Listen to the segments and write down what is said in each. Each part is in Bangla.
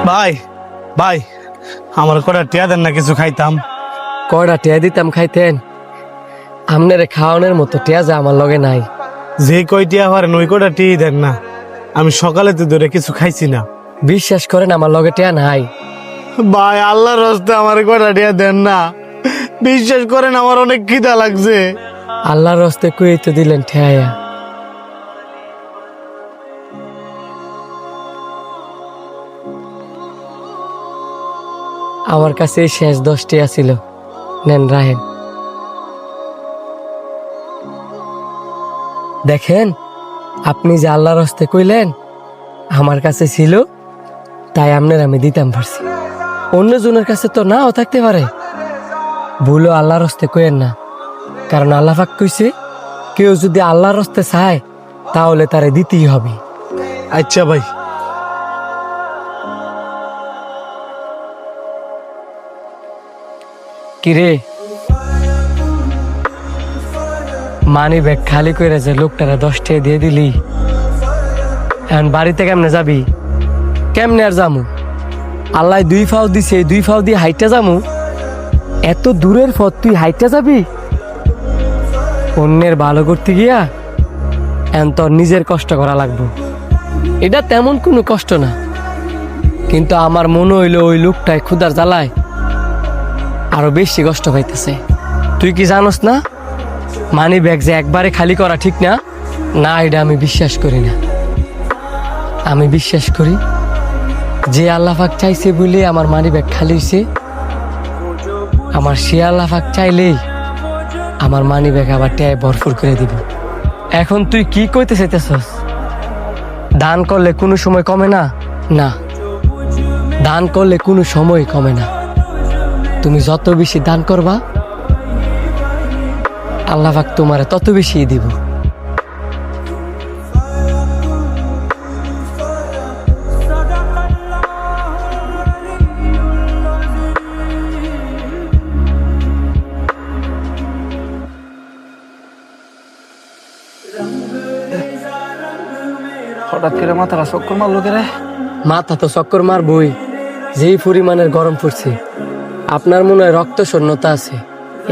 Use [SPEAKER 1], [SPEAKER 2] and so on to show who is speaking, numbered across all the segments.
[SPEAKER 1] ভাই ভাই আমার কটা টিয়া দেন না, কিছু খাইতাম।
[SPEAKER 2] কয়টা টিয়া দিতাম খাইতেন? আমনের খাওয়ানোর মতো টিয়া যা আমার লগে নাই।
[SPEAKER 1] যে কয় টিয়া পারেন ওই কটা টিয়া দেন না, আমি সকালে তো ধরে কিছু খাইছি না।
[SPEAKER 2] বিশ্বাস করেন আমার লগে টিয়া নাই।
[SPEAKER 1] ভাই আল্লাহর রাস্তায় আমার কটা টিয়া দেন না, বিশ্বাস করেন আমার অনেক খিদা লাগছে।
[SPEAKER 2] আল্লাহর হস্তে কুই তো দিলেন ঠেয়া। আমার কাছে এই শেষ 10 টিয়া ছিল, নেন রাহেন। দেখেন, আপনি যে আল্লাহর হস্তে কইলেন আমার কাছে ছিল, তাই আপনার আমি দিতাম পারছি। অন্যজনের কাছে তো নাও থাকতে পারে। ভুলো আল্লাহর হস্তে কইেন না, কারণ আল্লাহ পাক কইছে কেউ যদি আল্লাহর হস্তে চায় তাহলে তারে দিতেই হবে।
[SPEAKER 1] আচ্ছা ভাই।
[SPEAKER 2] কিরে, মানি ব্যাগ খালি করে যে লোকটারা 10 টাকা দিয়ে দিলি, এখন বাড়িতে কেমনে যাবি? কেমনে আর যামু? আল্লাহ 2 ফাও দিছে, 2 ফাও দিয়ে হাইটা যামু? এত দূরের পথ তুই হাইটা যাবি? অন্যের ভালো করতে গিয়া এখন তোর নিজের কষ্ট করা লাগবো। এটা তেমন কোনো কষ্ট না, কিন্তু আমার মনে হইলো ওই লোকটাই ক্ষুধার জ্বালায় আরো বেশি কষ্ট পাইতেছে। তুই কি জানোস না মানি ব্যাগ যে একবারে খালি করা ঠিক না? না, এটা আমি বিশ্বাস করি না। আমি বিশ্বাস করি যে আল্লাহ পাক চাইছে বলে আমার মানি ব্যাগ খালি হইছে, আমার সে আল্লাহ পাক চাইলেই আমার মানি ব্যাগ আবার টেয়ায় ভরপুর করে দিব। এখন তুই কি কইতে চাইতেছস? দান করলে কোনো সময় কমে না? না, দান করলে কোনো সময় কমে না। তুমি যত বেশি দান করবা আল্লাহ পাক তোমারে তত বেশি দিব।
[SPEAKER 3] হঠাৎ করে মাথাটা চক্কর মারলো কে রে?
[SPEAKER 2] মাথা তো চক্কর মারবই, যেই পরিমাণের গরম পড়ছে। আপনার মনে হয় রক্ত শূন্যতা আছে,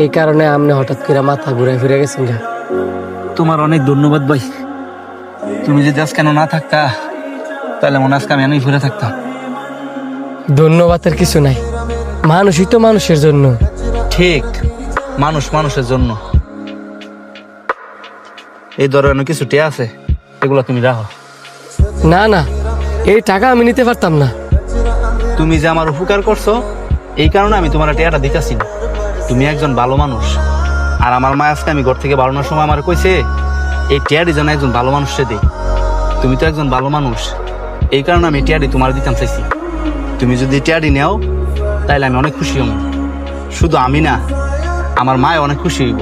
[SPEAKER 2] এই কারণে আপনি হঠাৎ করে মাথা ঘুরে ফিরে গেছেন। যা,
[SPEAKER 3] তোমার অনেক ধন্যবাদ ভাই। তুমি যদি আজ কেন না থাকতা তাহলে মনে আজকে আমি ঘুরে থাকতাম।
[SPEAKER 2] ধন্যবাদের কিছু নাই, মানুষই তো মানুষের জন্য।
[SPEAKER 3] ঠিক, মানুষ মানুষের জন্য। এই ধরনের কিছু টিয়া আছে, এগুলো তুমি রাখো।
[SPEAKER 2] না না, এই টাকা আমি নিতে পারতাম না।
[SPEAKER 3] তুমি যে আমার উপকার করছো এই কারণে আমি তোমার টিয়াটা দিতেছি না। তুমি একজন ভালো মানুষ, আর আমার মা আজকে আমি ঘর থেকে বাড়ানোর সময় আমার কইছে এই টিয়াটি যেন একজন ভালো মানুষকে দেই। তুমি তো একজন ভালো মানুষ, এই কারণে আমি টিয়াটি তোমার দিতাম চাইছি। তুমি যদি টিয়াটি নেও তাহলে আমি অনেক খুশি হব। শুধু আমি না, আমার মা অনেক খুশি হইব।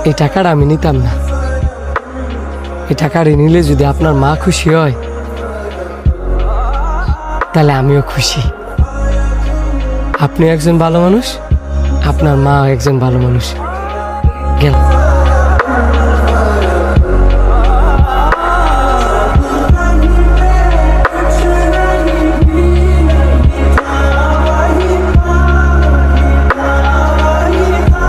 [SPEAKER 2] এই টাকাটা আমি নিতাম না। এই টাকাটা নিলে যদি আপনার মা খুশি হয় তাহলে আমিও খুশি। আপনি একজন ভালো মানুষ, আপনার মা একজন ভালো মানুষ। গেল।